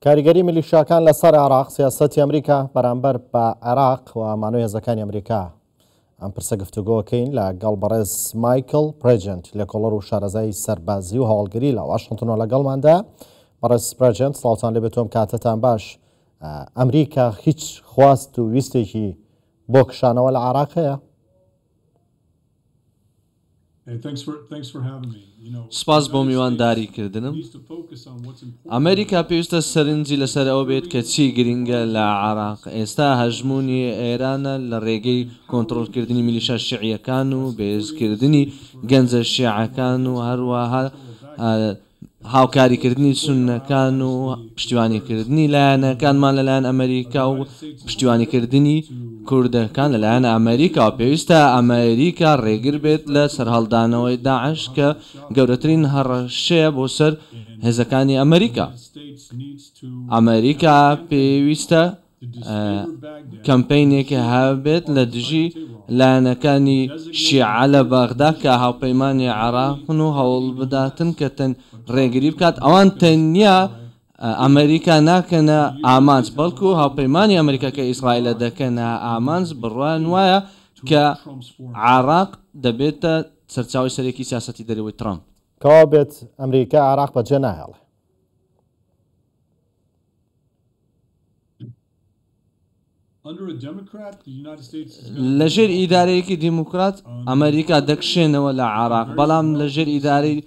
کاریگەری میلیشیاکان لەسەر عێراق سیاسەتی ئەمریکا بەرامبەر بە عێراق و مانۆی هێزەکانی ئەمریکا. ئەم پرسە گفتوگۆکەین لەگەڵ بەڕێز مایکل پرێجنت لە کۆڵەر و شارەزای سەربازی و هەواڵگری لە واشنگتنەوە لەگەڵماندا. بەڕێز پرێجنت سڵاوتان لێبێت، تۆم کاتتان باش. ئەمریکا هیچ خواست و ویستێکی بۆ کشانەوە لە عێراق هەیە؟ سپاس بۆ میوانداریکردنم. ئەمریکا پێویستە سەرنجی لەسەر ئەوە بێت کە چی گرنگە لە عێراق. ئێستا هەژمونی ئێرانە لە ڕێگەی کۆنتڕۆلکردنی میلیشا شیعیەکان و بێزکردنی گەنجە شیعەکان و هەروەها هاوکاریکردنی سوننەکان و پشتیوانیکردنی لایەنەکانمان لەلایەن ئەمریکا و پشتیوانیکردنی کوردەکان لەلایەن ئەمریکا. و پێویستە ئەمریکا ڕێگر بێت لە سەرهەڵدانەوەی داعش کە گەورەترین هەڕەشەیە بۆ سەر هێزەکانی ئەمریکا. ئەمریکا پێویستە کەمپینێکی هەبێت لە دژی لایەنەکانی شیعە لە بەغدا کە هاوپەیمانی عێراقن و هەوڵ بداتن کە تەن ڕێگری بکات. ئەوان تەنیا ئەمریکا ناکەنە ئامانج، بەڵکو هاوپەیمانی ئەمریکا کە ئیسرائیلە دەکەنە ئامانج بڕوان وایە کە عێراق دەبێتە سەرچاوی سەرێکی سیاسەتی دەرەوەی ترامپ. کەوا بێت ئەمریکا عێراق بەجێ ناهێڵێ. لەژێر ئیدارەیەکی دیموکرات ئەمریکا دەکشێنەوە لە عێراق، بەڵام لەژێر ئیدارەی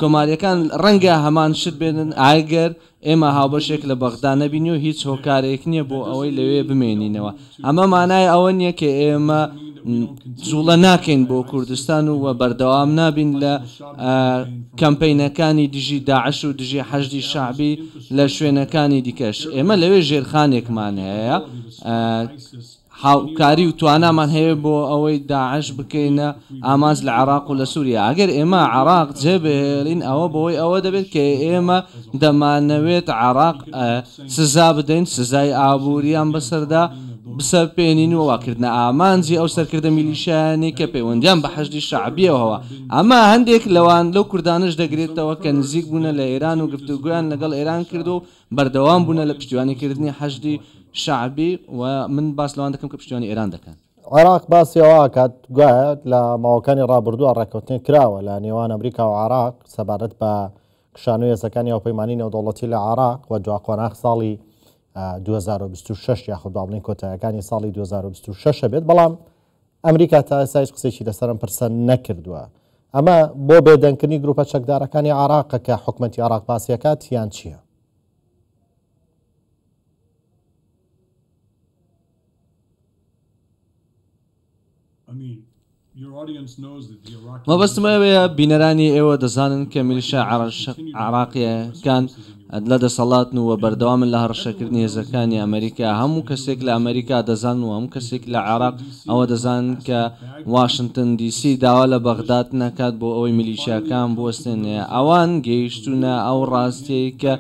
کۆماریەکان ڕەنگە هەمان شت بێنن ئاگەر ئێمە هاوبەشێک لە بەغدا نەبینی و هیچ هۆکارێک نییە بۆ ئەوەی لەوێ بمێنینەوە. ئەمە مانای ئەوە نییە کە ئێمە جوڵە ناکەین بۆ کوردستان و بەردەوام نابین لە کەمپینەکانی دژی داعش و دژی حەشدی شعبی لە شوێنەکانی دیکەش. ئێمە لەوێ ژێرخانێکمان هەیە، هاوکاری و توانامان هەیە بۆ ئەوەی داعش بکەینە ئامانج لە عێراق و لە سووریا. ئەگەر ئێمە عێراق جێبهێڵین ئەوە بەوەی ئەوە دەبێت کە ئێمە دەمانەوێت عێراق سزا بدەین، سزای ئابووریان بەسەردا بسەرپێنین و واکردنە ئامانجی ئەو سەرکردە میلیشیانی کە پەیوەندیان بە حەشدی شعبیەوەەوە. ئەمە هەندێک لەوان لەو کوردانش دەگرێتەوە کە نزیک بوونە لە ئێران و گفتوگویان لەگەڵ ئێران کرد و بەردەوام بوونە لە پشتیوانیکردنی حەشدی شعبی. و من باس لەوان دەکەم کە پشتیوانی ئێران دەکەن. عێراق باسیەوە کات گوایە لە ماوەکانی ڕابردووە ڕێکەوتنی کراوە لە نێوان ئەمریکا و عێراق سەبارەت بە کشانەوەی هێزەکانی هاوپەیمانی نێودەوڵەتی لە عێراق و دواقۆناغ ساڵی 2026 یاخود باڵین کۆتاییەکانی ساڵی 2026 بێت. بەڵام ئەمریکا تا ئێستا هیچ قسێکی لەسەرم پرسە نەکردووە. ئەمە بۆ بێدەنگکردنی گروپە چەکدارەکانی عێراق کە حکومەتی عێراق باسیەکات یان چییە؟ مەبەستمەوەیە بینەرانی ئێوە دەزانن کە میلیشا عێراقیەکان لە دەسەڵاتن و بەردەوامن لە هەڕەشەکردنی هێزەکانی ئەمریکا. هەموو کەسێک لە ئەمریکا دەزان و هەموو کەسێک لە عێراق ئەوە دەزان کە واشنگتن دیسی داوا لە بەغداد نەکات بۆ ئەوەی میلیشیاکان بوەستێنێ. ئەوان گەیشتونە ئەو ڕاستەیە کە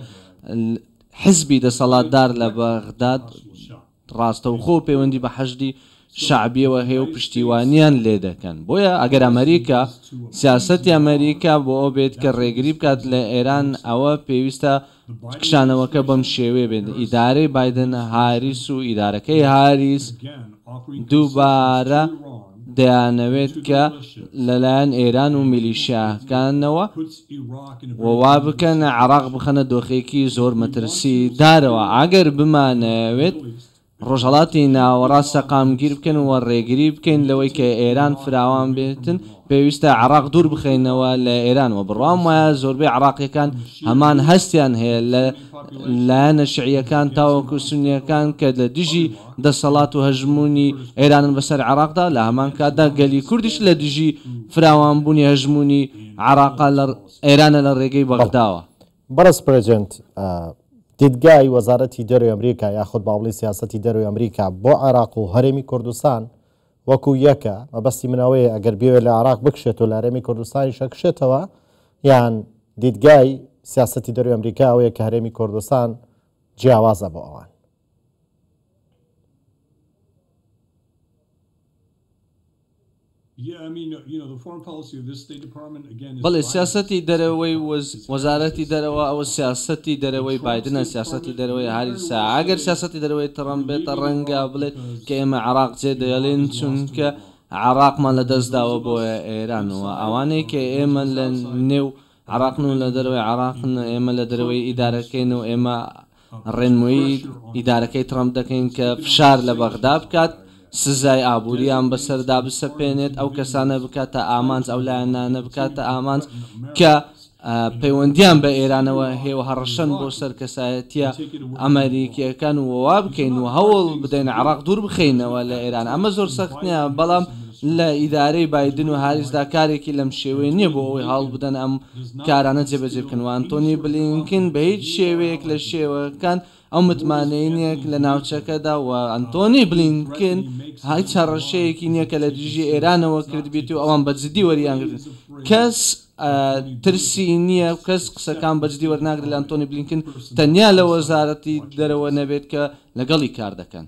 حزبی دەسەڵاتدار لە بەغداد ڕاستەوخۆ پەیوەندی بە حەشدی شعبیەوە هەیە و پشتیوانیان لێ دەکەن. بۆیە ئەگەر ئەمریکا سیاسەتی ئەمریکا بۆ ئەو بێت کە ڕێگری بکات لە ئێران، ئەوە پێویستە کشانەوەکە بەم شێوێ بێت. ئیدارەی بایدن هاریس و ئیدارەکەی هاریس دووبارە دەیانەوێت کە لەلایەن ئێران و میلیشیاکانەوە ووا بکەن عێراق بخەنە دۆخێکی زۆر مەترسی دارەوە. ئەگەر بمانەوێت ڕۆژهەڵاتی ناوەڕاست سەقامگیر بکەن و ڕێگری بکەین لەوەی کە ئێران فراوان بێتن، پێویستە عێراق دوور بخەینەوە لە ئێرانەوە. بڕوام وایە زۆربەی عێراقیەکان هەمان هەستیان هەیە لە لایەنە شیعیەکان تاوەکو سونیەکان کە لە دژی دەسەڵات و هەژمونی ئێرانن بەسەر عێراقدا، لە هەمان کاتدا گەلی کوردیش لە دژی فراوانبوونی هەژمونی عێراقا لە ئێرانە لە ڕێگەی بەغداوە. بەڕێز پرێجنت، دیدگای وەزارەتی دەروی ئەمریکا یاخود باوڵی سیاسەتی دەروی ئەمریکا بۆ عێراق و هەرێمی کوردستان وەکو یەکە. مەبەستی منەوەی ئەگەر بێوێت لە عێراق بکشێت و لە هەرێمی کوردستانی شەکشێتەوە، یان دیدگای سیاسەتی دەروی ئەمریکا ئەوەیە کە هەرێمی کوردستان جیاوازە بۆ ئەوان؟ بەڵێ سیاسەتی دەرەوەی وەزارەتی دەرەوە ئەوە سیاسەتی دەرەوەی بایدنە سیاسەتی دەرەوەی هاریسا ئەگەر سیاسەتی دەرەوەی ترەمپ بێتە ڕەنگە بڵێت کە ئێمە عێراق جێ دەیەڵێن چونکە عێراقمان لە دەستداوە بۆیە ئێرانەوە ئەوانەی کە ئێمە لە نێو عێراقن و لە دەرەوەی عێراقن ئێمە لە دەرەوەی ئیدارەکەین و ئێمە ڕێنمووی ئیدارەکەی ترەمپ دەکەین کە فشار لە بەغدا بکات سزای ئابوووریان بەسەردا بسەپێنێت ئەو کەسانە بکاتە ئامانج ئەو لایەنانە بکاتە ئامانج کە پەیوەندیان بە ئێرانەوە هێوە هەڕەشەن بۆ سەر کەسایەتیە ئەمریکیەکان و وا بکەین و هەوڵ بدەین عێراق دوور بخەینەوە لە ئێران ئەمە زۆر سەخت نییە بەڵام لە ئیدارەی بایدن و هاریسدا کارێکی لەم شێوەیە نییە بۆ ئەوەی هەڵ بدەن ئەم کارانە جێبەجێ بکەن و ئەنتۆنی بلینکن بە هیچ شێوەیەک لە شێوەکان ئەو متمانەیەک لە ناوچەکەدا و ئەنتۆنی بلینکن هیچ هەڕەشەیەکی نییە کە لە دژی ئێرانەوە کردبێتی و ئەوان بەجددی وەریانگرن کەس ترسی نییە کەس قسەکان بەجددی وەرناگرێت لە ئەنتۆنی بلینکن تەنیا لە وەزارەتی دەرەوە نەبێت کە لەگەڵی کار دەکەن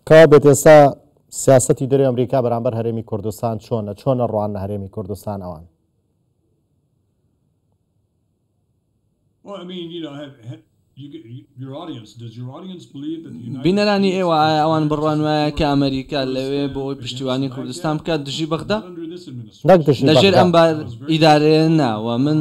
کا بێت ئێستا سیاسەتی دەروی ئەمریکا بەرامبەر هەرێمی کوردستان چۆنە ڕوان لە هەرێمی کوردستان ئەوان بینەرانی ئێوە ئایا ئەوان بڕوان وایە کە ئەمریکا لەوێ بۆ ئەوی پشتیوانی کوردستان بکات دژی بەغدا لەژێر ئەم ئیدارەیە ناوە من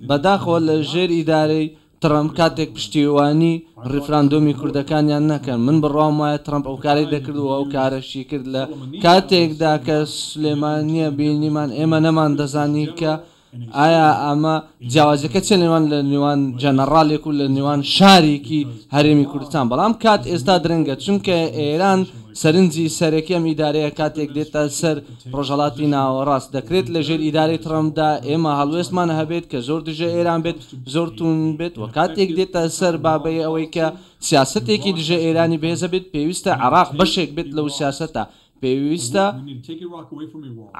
بەداخەوە لە ژێر ئیدارەی ترەمپ کاتێک پشتیوانی ڕیفراندۆمی کوردەکانیان نەکەن من بڕوام وایە ترەمپ ئەو کاری دەکردووە ئەو کارەشی کرد لە کاتێکدا کە سلێمانیە بینیمان ئێمە نەمان دەزانی کە ئایا ئەمە جیاوازەکە چێ لەوان لە نێوان جەنەڕالێک و لە نێوان شارێکی هەرێمی کوردستان بەڵام کات ئێستا درەنگە چونکە ئێران سەرنجی سەرەکیەم ئیدارەیە کاتێک دێتە سەر ڕۆژهەڵاتی ناوەڕاست دەکرێت لە ژێر ئیدارەی ترەمپدا ئێمە هەڵوێستمان هەبێت کە زۆر دژە ئێران بێت زۆر تون بێت و کاتێک دێتە سەر بابەیە ئەوەی کە سیاسەتێکی دژە ئێرانی بێزە بێت پێویستە عێراق بەشێک بێت لەو سیاسەتە پێویستە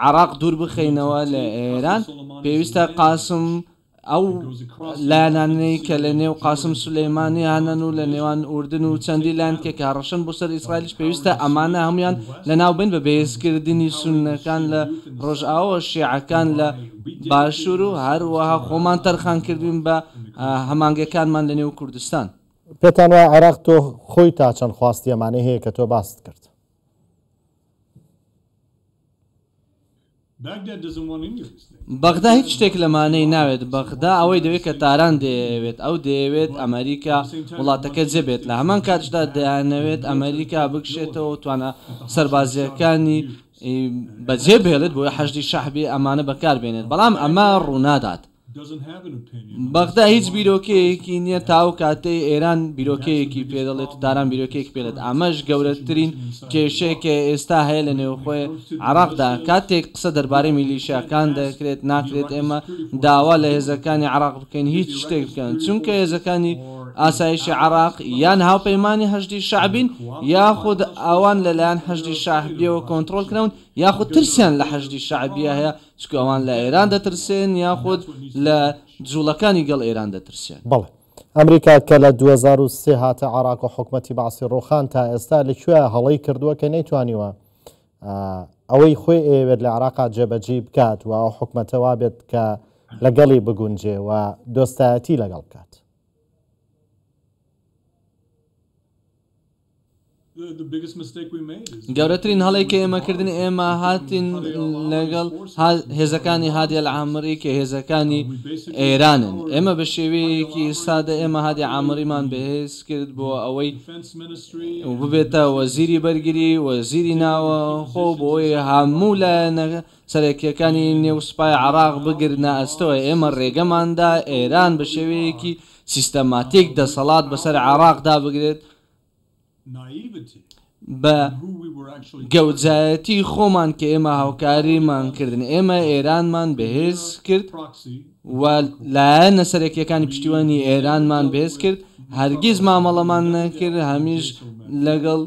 عێراق دوور بخەینەوە لە ئێران پێویستە قاسم ئەو لایەنانەی کە لە نێو قاسم سولەیمانی هەنەن و لە نێوان ئوردن و چەندی لایەنکێک هەڕەشەن بۆ سەر ئیسرائیلیش پێویستە ئەمانە هەمویان لە ناوبین بە بەهێزکردنی سوننەکان لە ڕۆژئاوە شیعەکان لە باشوور و هەروەها خۆمان تەرخان کردوین بە هەمانگەکانمان لە نێو کوردستان پێتان وایە عێراق تۆ خۆی تا چەند خواستی ئەمانەی هەیە کە تۆ باست کرد بەغدا هیچ شتێک لەمانەی ناوێت بەغدا ئەوەی دەوێت کە تاران دەیەوێت ئەو دەیەوێت ئەمریکا وڵاتەکە جێبێت لە هەمان کاتشدا دەیانەوێت ئەمریکا بکشێتەوە توانە سەربازیەکانی بەجێ بهێڵێت بۆ حەشدی شەعبی ئەمانە بەکاربێنێت بەڵام ئەمە ڕوونادات بەغدا هیچ بیرۆکەیەکی نییە تاو کاتەی ئێران بیرۆکەیەکی پێدەڵێت و داران بیرۆکەیەک پێدێت ئەمەش گەورەترین کێشەیەکە ئێستا هەیە لە نێوخۆی عێراقدا کاتێک قسە دەربارەی میلیشیاکان دەکرێت ناکرێت ئێمە داوا لە هێزەکانی عێراق بکەین هیچ شتێک بکەن چونکە هێزەکانی ئاسایشی عێراق یان هاوپەیمانی حەشدی شەعبین یاخود ئەوان لەلایەن حەشدی شەعبیەوە کۆنتڕۆڵکراون یاخود ترسیان لە حەشدی شەعبیە هەیە چکە ئەوان لە ئێران دەترسێن یاخود لە جوڵەکانی گەڵ ئێران دەترسێن بەڵێ ئەمریکا کە لە 2023 هاتە عێراق و حکومەتی بەعسی ڕۆخان تا ئێستا لەکوێ هەڵەی کردووە کە نەیتوانیوە ئەوەی خۆی ئێوێت لە عێراقا جێبەجێ بکات و ئەو حکومەتەوە بێت کە لەگەڵی بگونجێ و دۆستایەتی لەگەڵ بکات گەورەترین هەڵەی کە ئێمەکردن ئێمە هاتین لەگەڵ هێزەکانی هادیە لە عامری کە هێزەکانی ئێرانن ئێمە بە شێوەیەکی سادە ئێمە هادی عامریمان بەهێز کرد بۆ ئەوەی ببێتە وەزیری بەرگری وەزیری ناوە خۆ بۆی هەموو لە سەرەکیەکانی نێوسپای عێراق بگرنە ئەستەوە ئێمە ڕێگەماندا ئێران بە شێوەیەکی سیستەماتیک دەسەڵات بەسەر عێراقدا بگرێت بە گەوجایەتی خۆمان کە ئێمە هاوکاریمان کردن ئێمە ئێرانمان بەهێز کرد و لایەنە سەرەکیەکانی پشتیوانی ئێرانمان بەهێز کرد هەرگیز مامەڵەمان نەکرد هەمیش لەگەڵ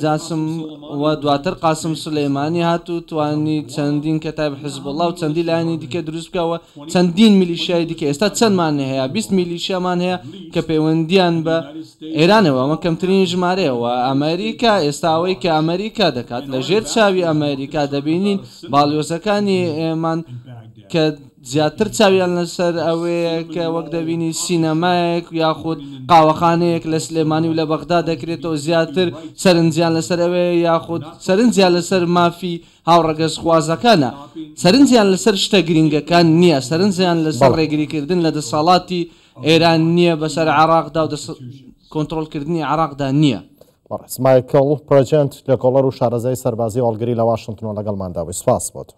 جاسم و دواتر قاسم سلەیمانی هات و توانی چەندین کەتاب حزبڵڵا و چەندی لایەنی دیکە دروست بکەوە چەندین میلیشیای دیکە ئێستا چەندمان هەیە 20 میلیشیامان هەیە کە پەیوەندیان بە ئێرانەوە ئەمە کەمترین ژمارەیەوە ئەمریکا ئێستا ئەوەی کە ئەمریکا دەکات لە ژێر چاوی ئەمریکا دەبینین باڵیۆزەکانی ئێمان کە زیاتر چاویان لەسەر ئەوەیە کە وەک دەبینی سینەمایەک یاخود قاوەخانەیەک لە سلێمانی و لە بەغدا دەکرێتەوە زیاتر سەرنجیان لەسەر ئەوەیە یاخود سەرنجیان لەسەر مافی هاوڕەگەز خوازەکانە سەرنجیان لەسەر شتە گرنگەکان نییە سەرنجیان لەسەر ڕێگریکردن لە دەسەڵاتی ئێران نییە بەسەر عراقدا و کۆنتترۆلکردنی عراقدا نییە. مایکل پرۆجنت لە کۆڵەر و شارەزای سەربازی هەڵگری لە واشنگتن لەگەڵمانداوی سپاس بۆت.